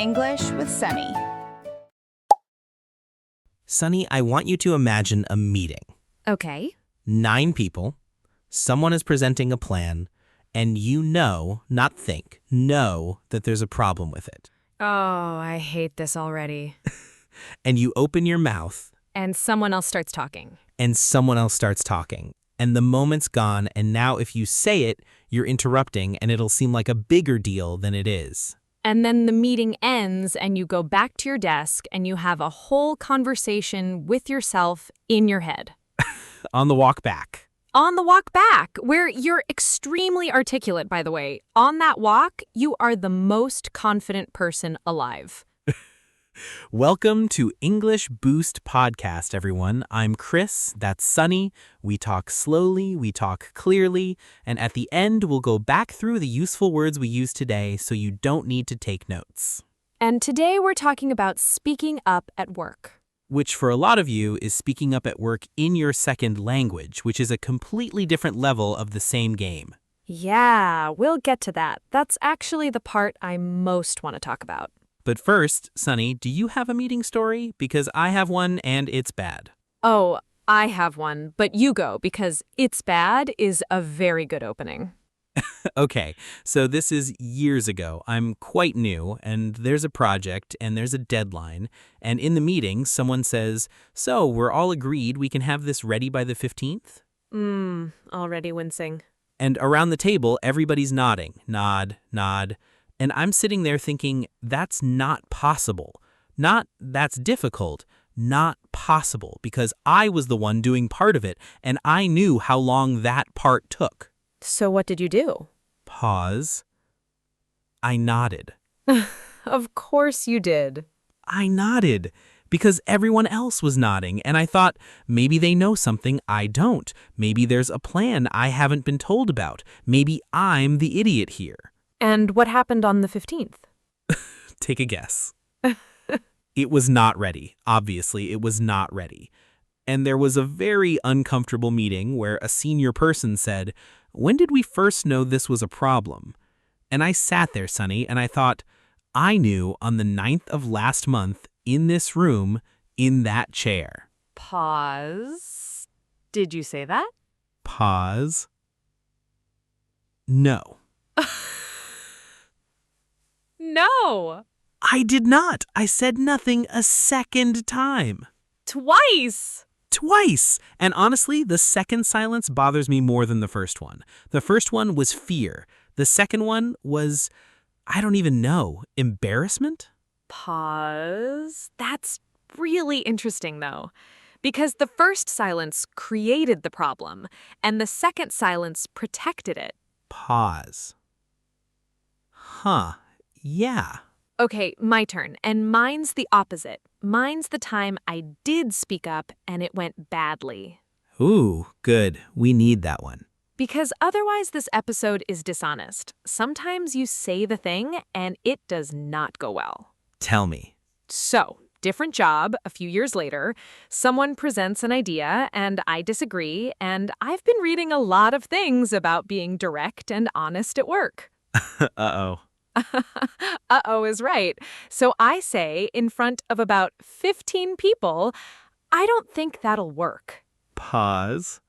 English with Sunny. Sunny, I want you to imagine a meeting. Okay. 9 people, someone is presenting a plan, and you know, not think, know that there's a problem with it. Oh, I hate this already. And you open your mouth, And someone else starts talking. and someone else starts talking. And the moment's gone, and now if you say it, you're interrupting, and it'll seem like a bigger deal than it is. And then the meeting ends and you go back to your desk and you have a whole conversation with yourself in your head. On the walk back. On the walk back, where you're extremely articulate, by the way. On that walk, you are the most confident person alive. Welcome to English Boost Podcast, everyone. I'm Cris, that's Sunny. We talk slowly, we talk clearly, and at the end, we'll go back through the useful words we used today so you don't need to take notes. And today we're talking about speaking up at work. Which for a lot of you is speaking up at work in your second language, which is a completely different level of the same game. Yeah, we'll get to that. That's actually the part I most want to talk about. But first, Sunny, do you have a meeting story? Because I have one and it's bad. Oh, I have one, but you go because It's Bad is a very good opening. Okay, so this is years ago. I'm quite new, and there's a project, and there's a deadline, and in the meeting, someone says, "So, we're all agreed we can have this ready by the 15th?" Already wincing. And around the table, everybody's nodding. Nod, nod. And I'm sitting there thinking, that's not possible. Not that's difficult. Not possible, because I was the one doing part of it, and I knew how long that part took. So what did you do? Pause. I nodded. Of course you did. I nodded because everyone else was nodding, and I thought maybe they know something I don't. Maybe there's a plan I haven't been told about. Maybe I'm the idiot here. And what happened on the 15th? Take a guess. It was not ready. Obviously, it was not ready. And there was a very uncomfortable meeting where a senior person said, "When did we first know this was a problem?" And I sat there, Sunny, and I thought, I knew on the 9th of last month in this room, in that chair. Pause. Did you say that? Pause. No. No. I did not. I said nothing a second time. Twice. Twice! And honestly, the second silence bothers me more than the first one. The first one was fear. The second one was, I don't even know, embarrassment? Pause. That's really interesting, though, because the first silence created the problem, and the second silence protected it. Pause. Huh. Yeah. Okay, my turn, and mine's the opposite. Mine's the time I did speak up and it went badly. Ooh, good. We need that one. Because otherwise this episode is dishonest. Sometimes you say the thing and it does not go well. Tell me. So, different job, a few years later, someone presents an idea and I disagree, and I've been reading a lot of things about being direct and honest at work. Uh-oh. Uh-oh is right. So I say, in front of about 15 people, I don't think that'll work. Pause.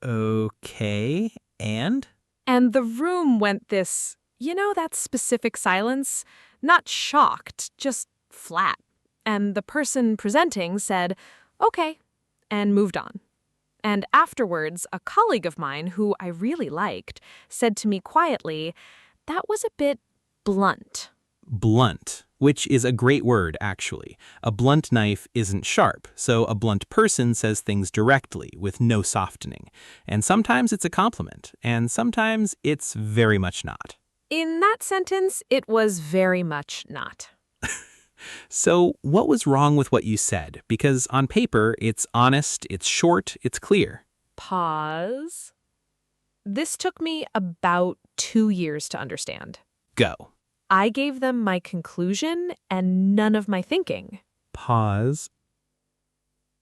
Okay, and? And the room went this, that specific silence? Not shocked, just flat. And the person presenting said, okay, and moved on. And afterwards, a colleague of mine, who I really liked, said to me quietly, that was a bit blunt. Blunt, which is a great word, actually. A blunt knife isn't sharp, so a blunt person says things directly with no softening. And sometimes it's a compliment, and sometimes it's very much not. In that sentence, it was very much not. So what was wrong with what you said? Because on paper, it's honest, it's short, it's clear. Pause. This took me about 2 years to understand. Go. I gave them my conclusion and none of my thinking. Pause.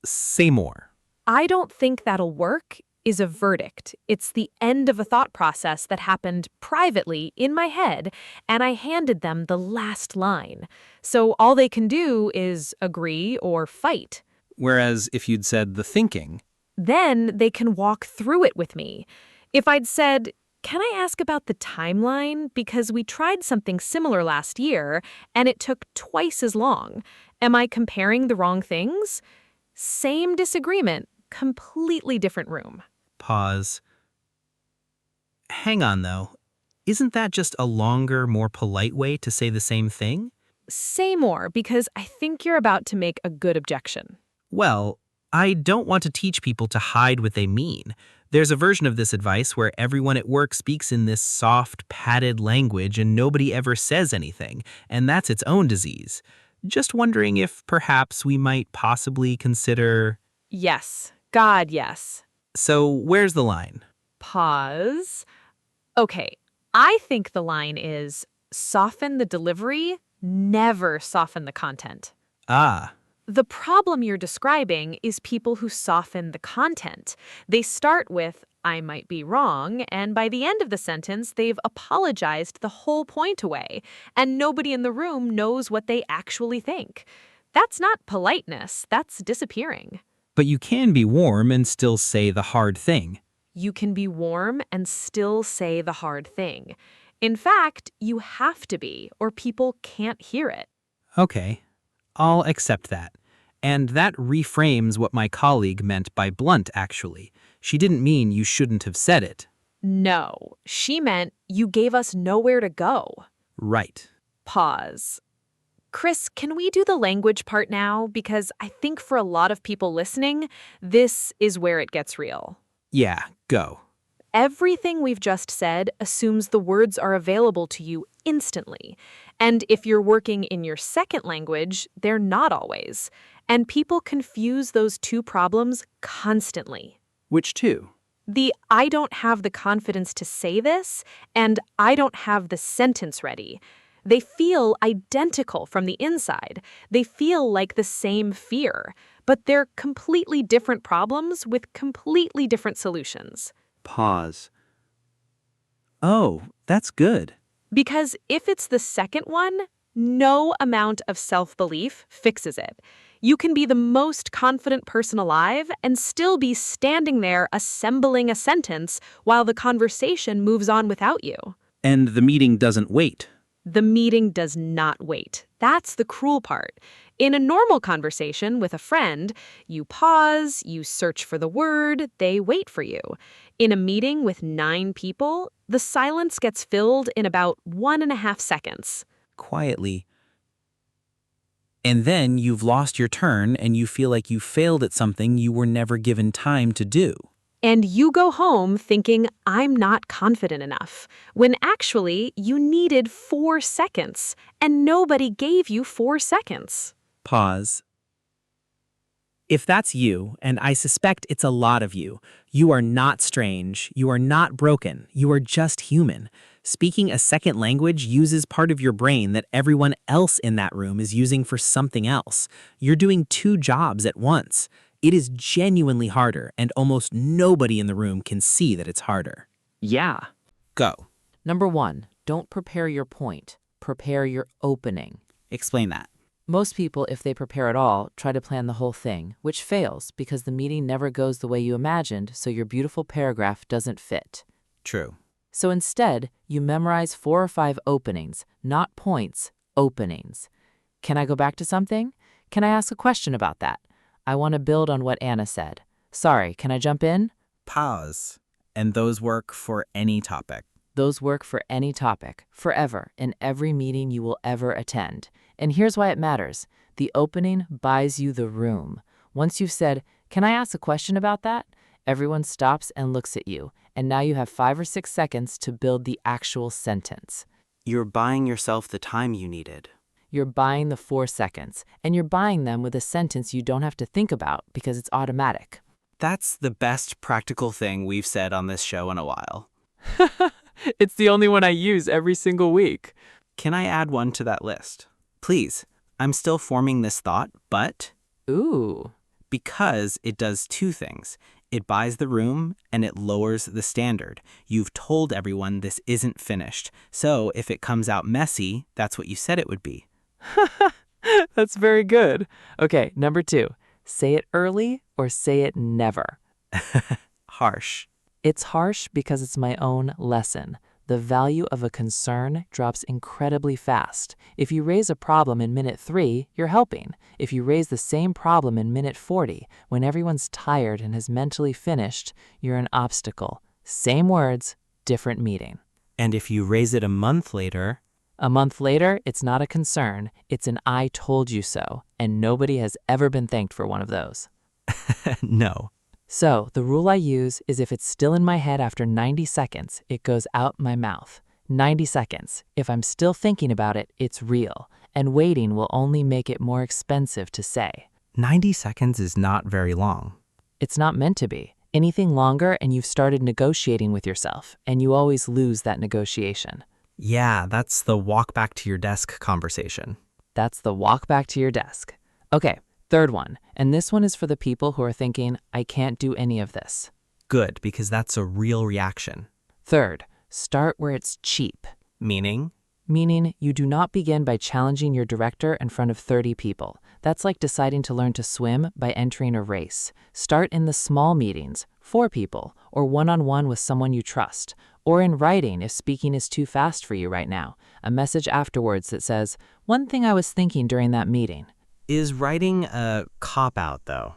Say more. I don't think that'll work is a verdict. It's the end of a thought process that happened privately in my head, and I handed them the last line. So all they can do is agree or fight. Whereas if you'd said the thinking, Then they can walk through it with me. If I'd said, "Can I ask about the timeline? Because we tried something similar last year, and it took twice as long. Am I comparing the wrong things?" Same disagreement, completely different room. pause. Hang on, though. Isn't that just a longer, more polite way to say the same thing? Say more, because I think you're about to make a good objection. Well, I don't want to teach people to hide what they mean. There's a version of this advice where everyone at work speaks in this soft, padded language and nobody ever says anything, and that's its own disease. Just wondering if perhaps we might possibly consider... Yes. God, yes. So, where's the line? Pause. Okay, I think the line is soften the delivery, never soften the content. Ah, The problem you're describing is people who soften the content. They start with, "I might be wrong," and by the end of the sentence, they've apologized the whole point away, and nobody in the room knows what they actually think. That's not politeness, that's disappearing. but you can be warm and still say the hard thing. You can be warm and still say the hard thing. In fact, you have to be, or people can't hear it. Okay, I'll accept that. And that reframes what my colleague meant by blunt, actually. She didn't mean you shouldn't have said it. No, she meant you gave us nowhere to go. Right. Pause. Cris, can we do the language part now? Because I think for a lot of people listening, this is where it gets real. Yeah, go. Everything we've just said assumes the words are available to you instantly. And if you're working in your second language, they're not always. And people confuse those two problems constantly. Which two? The "I don't have the confidence to say this" and "I don't have the sentence ready." They feel identical from the inside. They feel like the same fear, but they're completely different problems with completely different solutions. Pause. Oh, that's good. Because if it's the second one, no amount of self-belief fixes it. You can be the most confident person alive and still be standing there assembling a sentence while the conversation moves on without you. And the meeting doesn't wait. The meeting does not wait. That's the cruel part. In a normal conversation with a friend, you pause, you search for the word, they wait for you. In a meeting with 9 people, the silence gets filled in about 1.5 seconds. Quietly. And then you've lost your turn and you feel like you failed at something you were never given time to do. And you go home thinking, "I'm not confident enough," when actually you needed 4 seconds, and nobody gave you 4 seconds. Pause. If that's you, and I suspect it's a lot of you, you are not strange, you are not broken, you are just human. Speaking a second language uses part of your brain that everyone else in that room is using for something else. You're doing 2 jobs at once. It is genuinely harder, and almost nobody in the room can see that it's harder. Yeah. Go. Number 1, don't prepare your point. Prepare your opening. Explain that. Most people, if they prepare at all, try to plan the whole thing, which fails because the meeting never goes the way you imagined, so your beautiful paragraph doesn't fit. True. So instead, you memorize 4 or 5 openings, not points, openings. Can I go back to something? Can I ask a question about that? I want to build on what Anna said. Sorry, can I jump in? Pause. And those work for any topic. Those work for any topic, forever, in every meeting you will ever attend. And here's why it matters. The opening buys you the room. Once you've said, "Can I ask a question about that?" everyone stops and looks at you, and now you have 5 or 6 seconds to build the actual sentence. You're buying yourself the time you needed. You're buying the 4 seconds, and you're buying them with a sentence you don't have to think about because it's automatic. That's the best practical thing we've said on this show in a while. It's the only one I use every single week. Can I add one to that list? Please. I'm still forming this thought, but Ooh. because it does 2 things. It buys the room and it lowers the standard. You've told everyone this isn't finished. So if it comes out messy, that's what you said it would be. That's very good. Okay, number 2. Say it early or say it never. Harsh. It's harsh because it's my own lesson. The value of a concern drops incredibly fast. If you raise a problem in minute 3, you're helping. If you raise the same problem in minute 40, when everyone's tired and has mentally finished, you're an obstacle. Same words, different meeting. And if you raise it a month later, A month later, it's not a concern, it's an I told you so, and nobody has ever been thanked for one of those. no. So, the rule I use is if it's still in my head after 90 seconds, it goes out my mouth. 90 seconds. If I'm still thinking about it, it's real, and waiting will only make it more expensive to say. 90 seconds is not very long. It's not meant to be. Anything longer and you've started negotiating with yourself, and you always lose that negotiation. Yeah, that's the walk back to your desk conversation. That's the walk back to your desk. Okay, third one, and this one is for the people who are thinking, I can't do any of this. Good, because that's a real reaction. Third, start where it's cheap. Meaning? Meaning you do not begin by challenging your director in front of 30 people. That's like deciding to learn to swim by entering a race. Start in the small meetings, 4 people, or one-on-one with someone you trust. Or in writing if speaking is too fast for you right now. A message afterwards that says, one thing I was thinking during that meeting. Is writing a cop-out, though?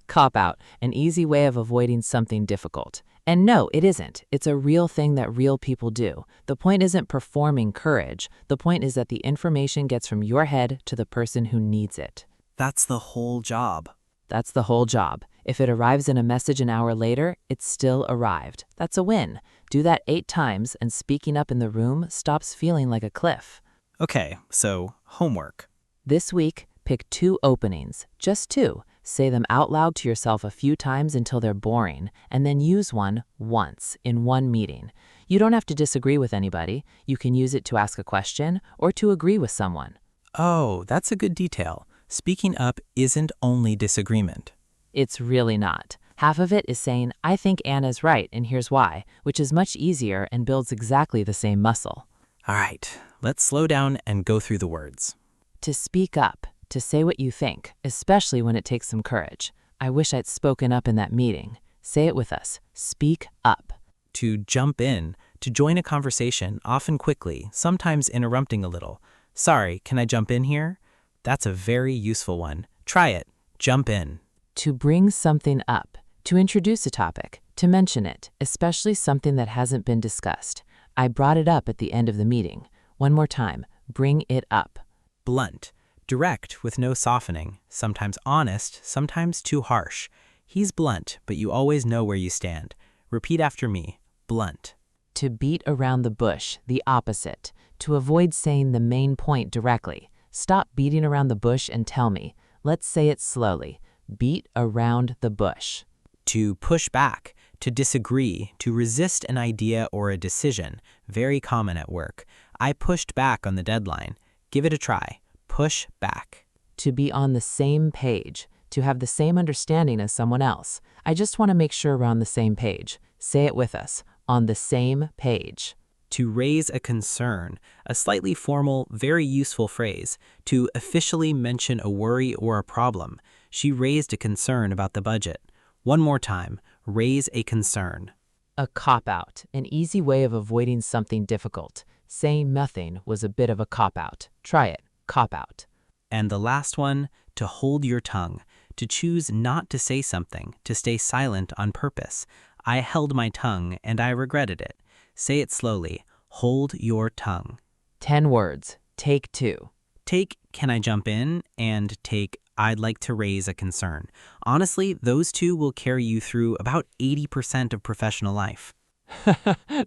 Cop-out, an easy way of avoiding something difficult. And no, it isn't. It's a real thing that real people do. The point isn't performing courage. The point is that the information gets from your head to the person who needs it. That's the whole job. That's the whole job. If it arrives in a message an hour later, it's still arrived. That's a win. Do that 8 times and speaking up in the room stops feeling like a cliff. Okay, so homework. This week, pick 2 openings, just 2. Say them out loud to yourself a few times until they're boring, and then use one once in one meeting. You don't have to disagree with anybody. You can use it to ask a question or to agree with someone. Oh, that's a good detail. Speaking up isn't only disagreement. It's really not. Half of it is saying, I think Anna's right and here's why, which is much easier and builds exactly the same muscle. All right, let's slow down and go through the words. To speak up, to say what you think, especially when it takes some courage. I wish I'd spoken up in that meeting. Say it with us. Speak up. To jump in, to join a conversation, often quickly, sometimes interrupting a little. Sorry, can I jump in here? That's a very useful one. Try it. Jump in. To bring something up, to introduce a topic, to mention it, especially something that hasn't been discussed. I brought it up at the end of the meeting. One more time. Bring it up. Blunt. Direct with no softening, sometimes honest, sometimes too harsh. He's blunt, but you always know where you stand. Repeat after me. Blunt. To beat around the bush, the opposite. To avoid saying the main point directly. Stop beating around the bush and tell me. Let's say it slowly. Beat around the bush. To push back, to disagree, to resist an idea or a decision. Very common at work. I pushed back on the deadline. Give it a try. Push back. To be on the same page, to have the same understanding as someone else. I just want to make sure we're on the same page. Say it with us. On the same page. To raise a concern, a slightly formal, very useful phrase. To officially mention a worry or a problem. She raised a concern about the budget. One more time. Raise a concern. A cop-out, an easy way of avoiding something difficult. Saying nothing was a bit of a cop-out. Try it. Cop-out. And the last one, to hold your tongue, to choose not to say something, to stay silent on purpose. I held my tongue and I regretted it. Say it slowly. Hold your tongue. 10 words. Take 2. Take, can I jump in? And take, I'd like to raise a concern. Honestly, those 2 will carry you through about 80% of professional life.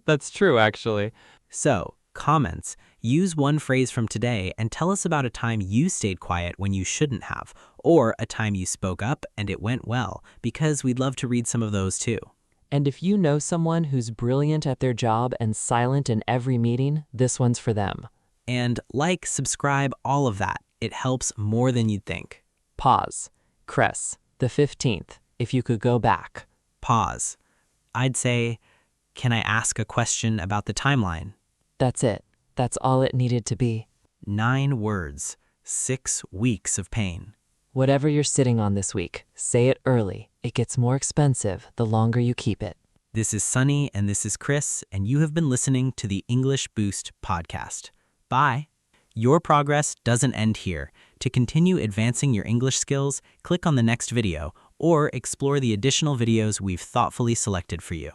That's true, actually. So, comments. Use one phrase from today and tell us about a time you stayed quiet when you shouldn't have, or a time you spoke up and it went well, because we'd love to read some of those too. And if you know someone who's brilliant at their job and silent in every meeting, this one's for them. And like, subscribe, all of that. It helps more than you'd think. Pause. Cris, the 15th. if you could go back. Pause. I'd say, can I ask a question about the timeline? That's it. That's all it needed to be. 9 words, 6 weeks of pain. Whatever you're sitting on this week, say it early. It gets more expensive the longer you keep it. This is Sunny and this is Cris, and you have been listening to the English Boost podcast. Bye. Your progress doesn't end here. To continue advancing your English skills, click on the next video or explore the additional videos we've thoughtfully selected for you.